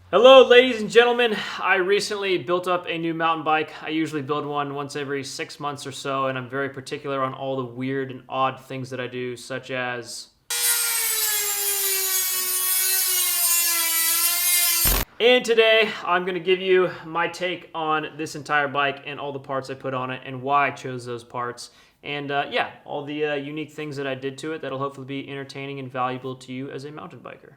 Hello, ladies and gentlemen. I recently built up a new mountain bike. I usually build one once every 6 months or so, and I'm very particular on all the weird and odd things that I do, such as... And today, I'm going to give you my take on this entire bike and all the parts I put on it and why I chose those parts. And yeah, all the unique things that I did to it that'll hopefully be entertaining and valuable to you as a mountain biker.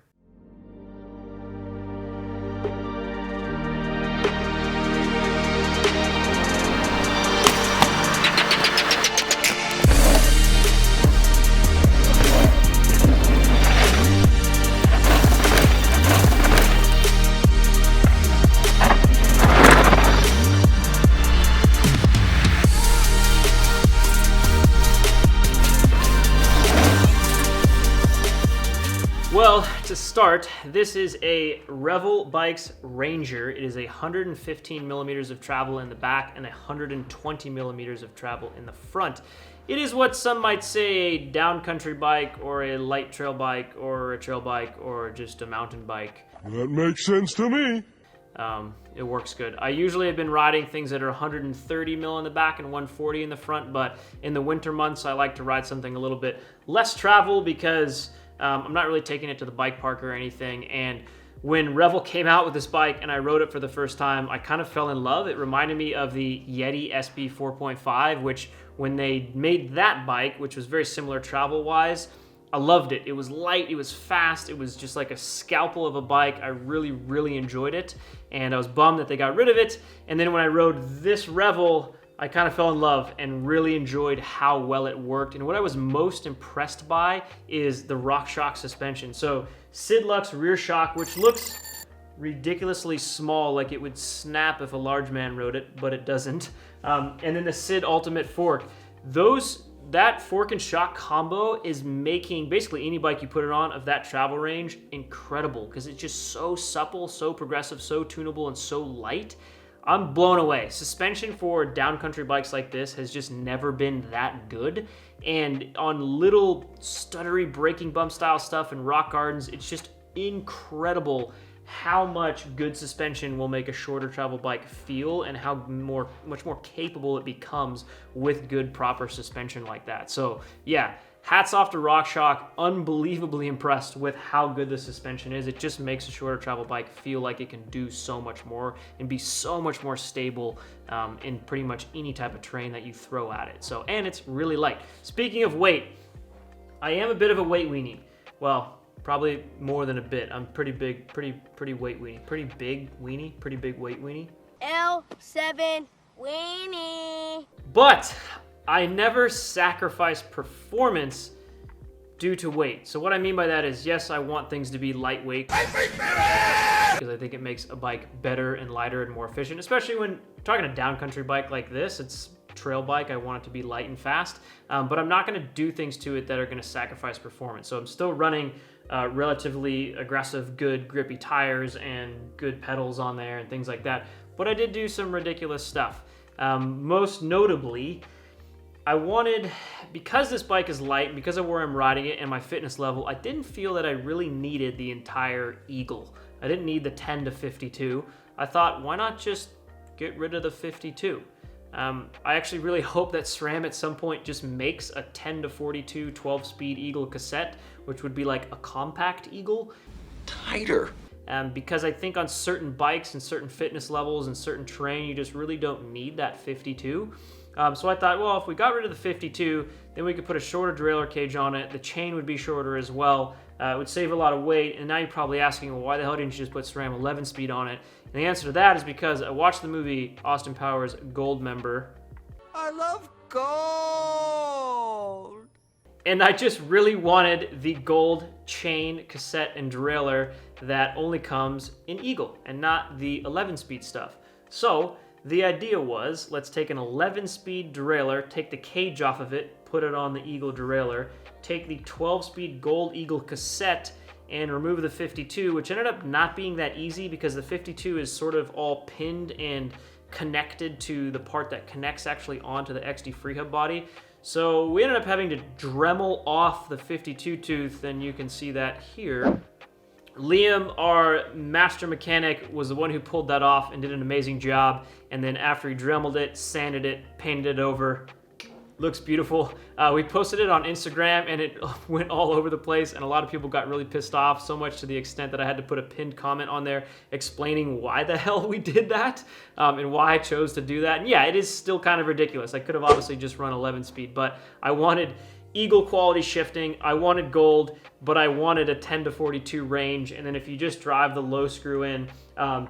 Well, to start, this is a Revel Bikes Ranger. It is 115 millimeters of travel in the back and 120 millimeters of travel in the front. It is what some might say a downcountry bike or a light trail bike or a trail bike or just a mountain bike. That makes sense to me. It works good. I usually have been riding things that are 130 mil in the back and 140 in the front, but in the winter months, I like to ride something a little bit less travel because I'm not really taking it to the bike park or anything. And when Revel came out with this bike and I rode it for the first time, I kind of fell in love. It reminded me of the Yeti SB 4.5, which when they made that bike, which was very similar travel-wise, I loved it. It was light, it was fast, it was just like a scalpel of a bike. I really, really enjoyed it. And I was bummed that they got rid of it. And then when I rode this Revel, I kind of fell in love and really enjoyed how well it worked. And what I was most impressed by is the RockShox suspension. So SIDLuxe rear shock, which looks ridiculously small, like it would snap if a large man rode it, but it doesn't. And then the SID Ultimate fork. That fork and shock combo is making basically any bike you put it on of that travel range incredible because it's just so supple, so progressive, so tunable, and so light. I'm blown away. Suspension for downcountry bikes like this has just never been that good. And on little stuttery braking bump style stuff and rock gardens, it's just incredible how much good suspension will make a shorter travel bike feel and how much more capable it becomes with good proper suspension like that. So yeah, hats off to RockShox. Unbelievably impressed with how good the suspension is. It just makes a shorter travel bike feel like it can do so much more and be so much more stable in pretty much any type of terrain that you throw at it. So, and it's really light. Speaking of weight, I am a bit of a weight weenie. Well, probably more than a bit. I'm pretty big, pretty weight weenie. Pretty big weenie, pretty big weight weenie. L7 weenie. But I never sacrifice performance due to weight. So what I mean by that is, yes, I want things to be lightweight because I think it makes a bike better and lighter and more efficient, especially when talking a downcountry bike like this. It's a trail bike. I want it to be light and fast, but I'm not going to do things to it that are going to sacrifice performance. So I'm still running relatively aggressive, good grippy tires and good pedals on there and things like that. But I did do some ridiculous stuff. Most notably, I wanted, because this bike is light, because of where I'm riding it and my fitness level, I didn't feel that I really needed the entire Eagle. I didn't need the 10 to 52. I thought, why not just get rid of the 52? I actually really hope that SRAM at some point just makes a 10 to 42 12-speed Eagle cassette, which would be like a compact Eagle. Tighter. Because I think on certain bikes and certain fitness levels and certain terrain, you just really don't need that 52. So I thought, well, if we got rid of the 52, then we could put a shorter derailleur cage on it. The chain would be shorter as well. It would save a lot of weight. And now you're probably asking, well, why the hell didn't you just put SRAM 11 speed on it? And the answer to that is because I watched the movie Austin Powers Goldmember. I love gold. And I just really wanted the gold chain, cassette, and derailleur that only comes in Eagle and not the 11-speed stuff. So the idea was, let's take an 11-speed derailleur, take the cage off of it, put it on the Eagle derailleur, take the 12-speed gold Eagle cassette, and remove the 52, which ended up not being that easy because the 52 is sort of all pinned and connected to the part that connects actually onto the XD FreeHub body. So we ended up having to Dremel off the 52 tooth, and you can see that here. Liam, our master mechanic, was the one who pulled that off and did an amazing job. And then after he dremeled it, sanded it, painted it over, looks beautiful. We posted it on Instagram and it went all over the place, and a lot of people got really pissed off, so much to the extent that I had to put a pinned comment on there explaining why the hell we did that, and why I chose to do that. And yeah, it is still kind of ridiculous. I could have obviously just run 11 speed, but I wanted Eagle quality shifting, I wanted gold, but I wanted a 10 to 42 range, and then if you just drive the low screw in,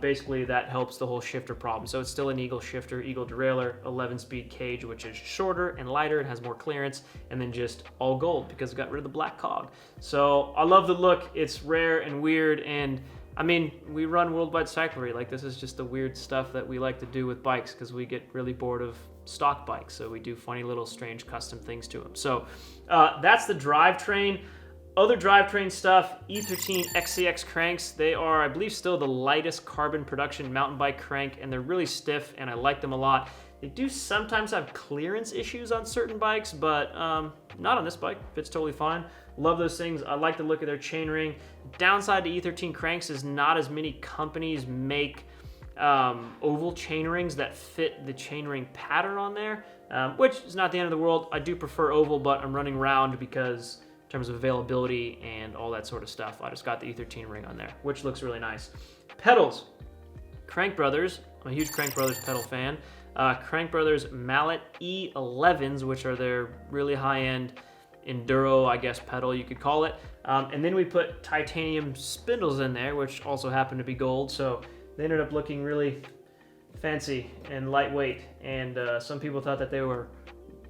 basically that helps the whole shifter problem. So it's still an Eagle shifter, Eagle derailleur, 11-speed cage, which is shorter and lighter, it has more clearance, and then just all gold because it got rid of the black cog. So I love the look, it's rare and weird, and I mean, we run Worldwide Cyclery. Like, this is just the weird stuff that we like to do with bikes because we get really bored of stock bikes, so we do funny little strange custom things to them. So that's the drivetrain. Other drivetrain stuff, E13 XCX cranks. They are, I believe, still the lightest carbon production mountain bike crank, and they're really stiff, and I like them a lot. They do sometimes have clearance issues on certain bikes, but not on this bike. Fits totally fine. Love those things. I like the look of their chainring. Downside to E13 cranks is not as many companies make oval chainrings that fit the chainring pattern on there, which is not the end of the world. I do prefer oval, but I'm running round because in terms of availability and all that sort of stuff, I just got the E13 ring on there, which looks really nice. Pedals. Crank Brothers. I'm a huge Crank Brothers pedal fan. Crank Brothers Mallet E11s, which are their really high-end enduro, I guess, pedal you could call it. And then we put titanium spindles in there, which also happen to be gold, so they ended up looking really fancy and lightweight, and some people thought that they were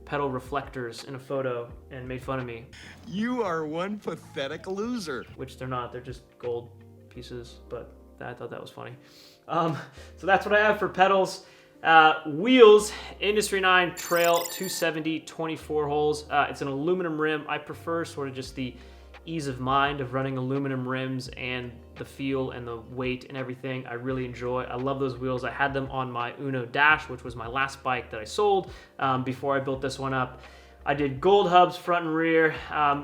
pedal reflectors in a photo and made fun of me. You are one pathetic loser. Which they're not, they're just gold pieces, but I thought that was funny. So that's what I have for pedals. Wheels, Industry 9 Trail 270 24 holes. It's an aluminum rim. I prefer sort of just the ease of mind of running aluminum rims and the feel and the weight and everything. I really enjoy. I love those wheels. I had them on my Uno Dash, which was my last bike that I sold before I built this one up. I did gold hubs front and rear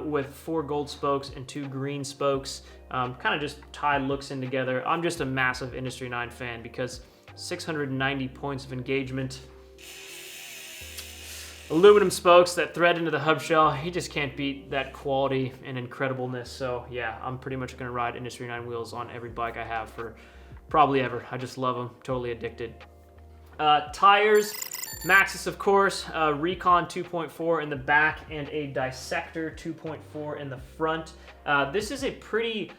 with 4 gold spokes and 2 green spokes. Kind of just tied looks in together. I'm just a massive Industry 9 fan because 690 points of engagement. Aluminum spokes that thread into the hub shell, you just can't beat that quality and incredibleness. So yeah, I'm pretty much gonna ride Industry 9 wheels on every bike I have for probably ever. I just love them, totally addicted. Tires, Maxxis of course, Recon 2.4 in the back and a Dissector 2.4 in the front. This is a pretty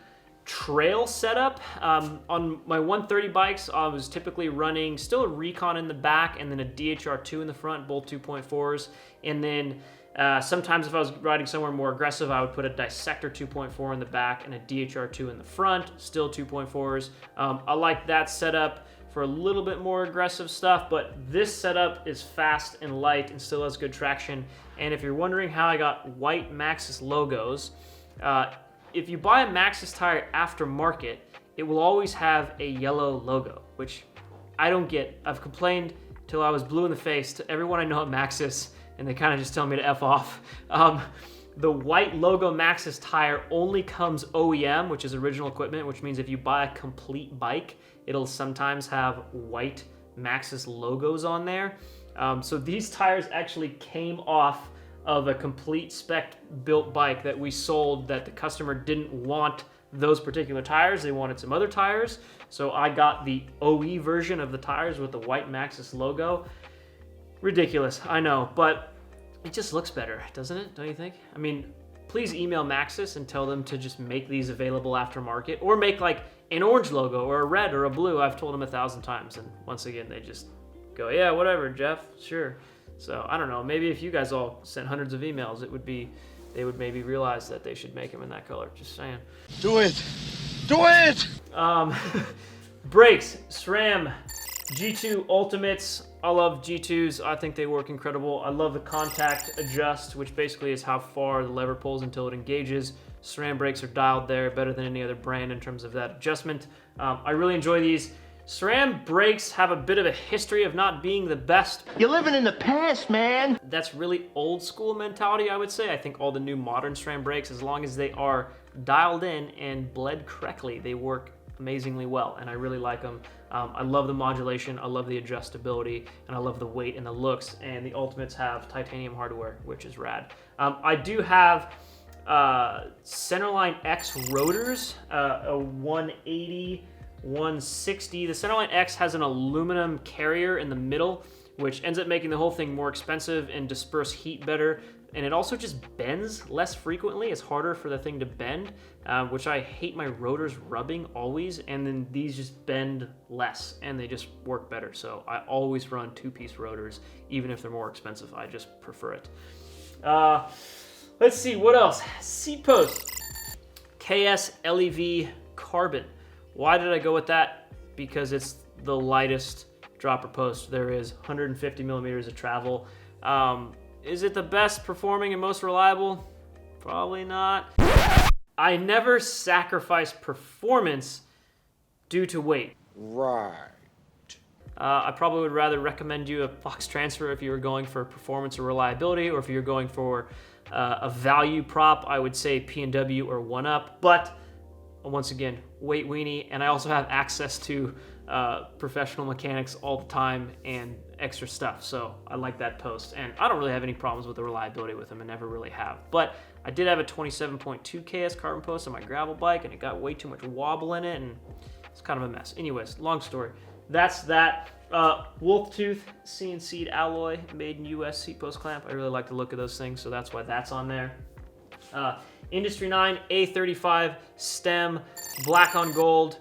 trail setup. On my 130 bikes, I was typically running still a Recon in the back and then a DHR2 in the front, both 2.4s. And then sometimes if I was riding somewhere more aggressive, I would put a Dissector 2.4 in the back and a DHR2 in the front, still 2.4s. I like that setup for a little bit more aggressive stuff, but this setup is fast and light and still has good traction. And if you're wondering how I got white Maxxis logos, if you buy a Maxxis tire aftermarket, it will always have a yellow logo, which I don't get. I've complained till I was blue in the face to everyone I know at Maxxis, and they kind of just tell me to F off. The white logo Maxxis tire only comes OEM, which is original equipment, which means if you buy a complete bike, it'll sometimes have white Maxxis logos on there. So these tires actually came off of a complete spec built bike that we sold that the customer didn't want those particular tires. They wanted some other tires. So I got the OE version of the tires with the white Maxxis logo. Ridiculous, I know, but it just looks better, doesn't it? Don't you think? I mean, please email Maxxis and tell them to just make these available aftermarket, or make like an orange logo or a red or a blue. I've told them 1,000 times, and once again, they just go, yeah, whatever, Jeff, sure. So I don't know, maybe if you guys all sent hundreds of emails, they would maybe realize that they should make them in that color, just saying. Do it! Do it! Brakes, SRAM G2 Ultimates. I love G2s, I think they work incredible. I love the contact adjust, which basically is how far the lever pulls until it engages. SRAM brakes are dialed there, better than any other brand in terms of that adjustment. I really enjoy these. SRAM brakes have a bit of a history of not being the best. You're living in the past, man. That's really old school mentality, I would say. I think all the new modern SRAM brakes, as long as they are dialed in and bled correctly, they work amazingly well, and I really like them. I love the modulation, I love the adjustability, and I love the weight and the looks, and the Ultimates have titanium hardware, which is rad. I do have Centerline X rotors, a 180, 160. The Centerline X has an aluminum carrier in the middle, which ends up making the whole thing more expensive and disperse heat better. And it also just bends less frequently. It's harder for the thing to bend, which I hate my rotors rubbing always. And then these just bend less and they just work better. So I always run 2-piece rotors, even if they're more expensive. I just prefer it. Let's see, what else? Seat post. KS LEV Carbon. Why did I go with that? Because it's the lightest dropper post there is, 150 millimeters of travel. Is it the best performing and most reliable? Probably not. I never sacrifice performance due to weight. Right. I probably would rather recommend you a Fox Transfer if you were going for performance or reliability, or if you're going for a value prop, I would say P&W or OneUp. But once again, weight weenie, and I also have access to professional mechanics all the time and extra stuff, so I like that post. And I don't really have any problems with the reliability with them, and never really have. But I did have a 27.2 KS carbon post on my gravel bike, and it got way too much wobble in it, and it's kind of a mess. Anyways, long story. That's that. Wolf Tooth CNC'd alloy, made in US seat post clamp. I really like the look of those things, so that's why that's on there. Industry 9 A35 stem, black on gold.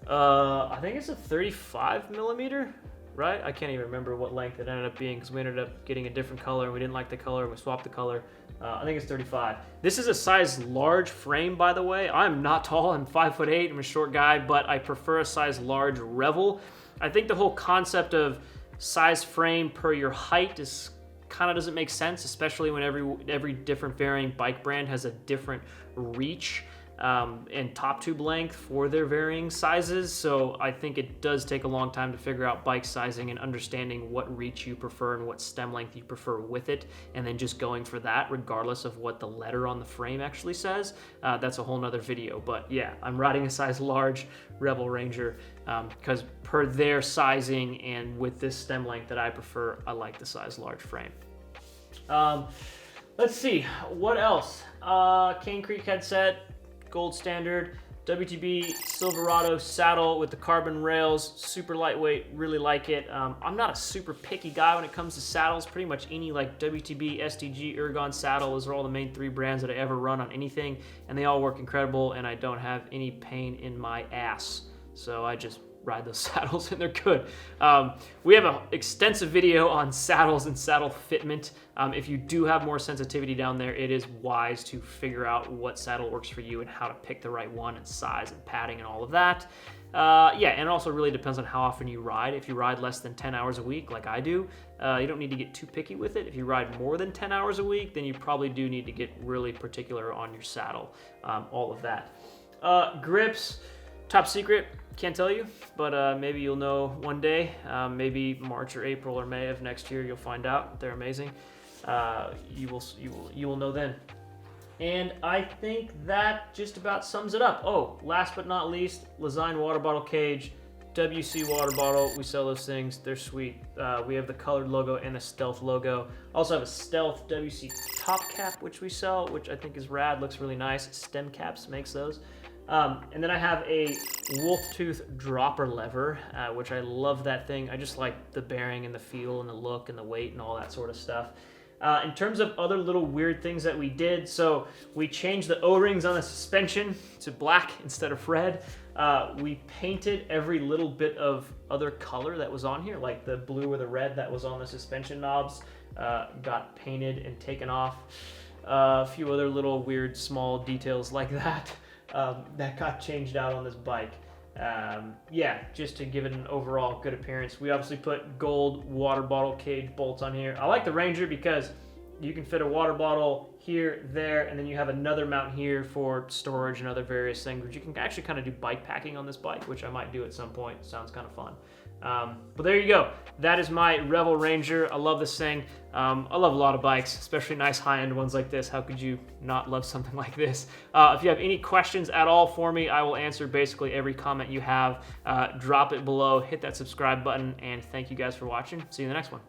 I think it's a 35 millimeter, right? I can't even remember what length it ended up being, because we ended up getting a different color and we didn't like the color and we swapped the color. I think it's 35. This is a size large frame, by the way. I'm not tall, I'm 5'8", I'm a short guy, but I prefer a size large Revel. I think the whole concept of size frame per your height is kind of doesn't make sense, especially when every different varying bike brand has a different reach and top tube length for their varying sizes. So I think it does take a long time to figure out bike sizing and understanding what reach you prefer and what stem length you prefer with it, and then just going for that regardless of what the letter on the frame actually says. That's a whole nother video, but yeah, I'm riding a size large Revel Ranger because per their sizing and with this stem length that I prefer, I like the size large frame. Let's see, what else? Cane Creek headset, gold standard, WTB Silverado saddle with the carbon rails, super lightweight, really like it. I'm not a super picky guy when it comes to saddles. Pretty much any like WTB, STG, Ergon saddle, those are all the main 3 brands that I ever run on anything, and they all work incredible, and I don't have any pain in my ass. So I just ride those saddles and they're good. We have an extensive video on saddles and saddle fitment. If you do have more sensitivity down there, it is wise to figure out what saddle works for you and how to pick the right one and size and padding and all of that. Yeah, and it also really depends on how often you ride. If you ride less than 10 hours a week like I do, you don't need to get too picky with it. If you ride more than 10 hours a week, then you probably do need to get really particular on your saddle, all of that. Grips, top secret. Can't tell you, but maybe you'll know one day. Maybe March or April or May of next year, you'll find out. They're amazing. You will know then. And I think that just about sums it up. Oh, last but not least, Lezyne water bottle cage, WC water bottle. We sell those things. They're sweet. We have the colored logo and the Stealth logo. Also have a Stealth WC top cap, which we sell, which I think is rad. Looks really nice. Stem Caps makes those. And then I have a Wolf Tooth dropper lever, which I love that thing. I just like the bearing and the feel and the look and the weight and all that sort of stuff. In terms of other little weird things that we did, so we changed the O-rings on the suspension to black instead of red. We painted every little bit of other color that was on here, like the blue or the red that was on the suspension knobs, got painted and taken off. A few other little weird small details like that. That got changed out on this bike. Yeah, just to give it an overall good appearance. We obviously put gold water bottle cage bolts on here. I like the Ranger because You can fit a water bottle here, there, and then you have another mount here for storage and other various things, which you can actually kind of do bike packing on this bike, which I might do at some point. Sounds kind of fun. But there you go. That is my Revel Ranger. I love this thing. I love a lot of bikes, especially nice high-end ones like this. How could you not love something like this? If you have any questions at all for me, I will answer basically every comment you have. Drop it below, hit that subscribe button, and thank you guys for watching. See you in the next one.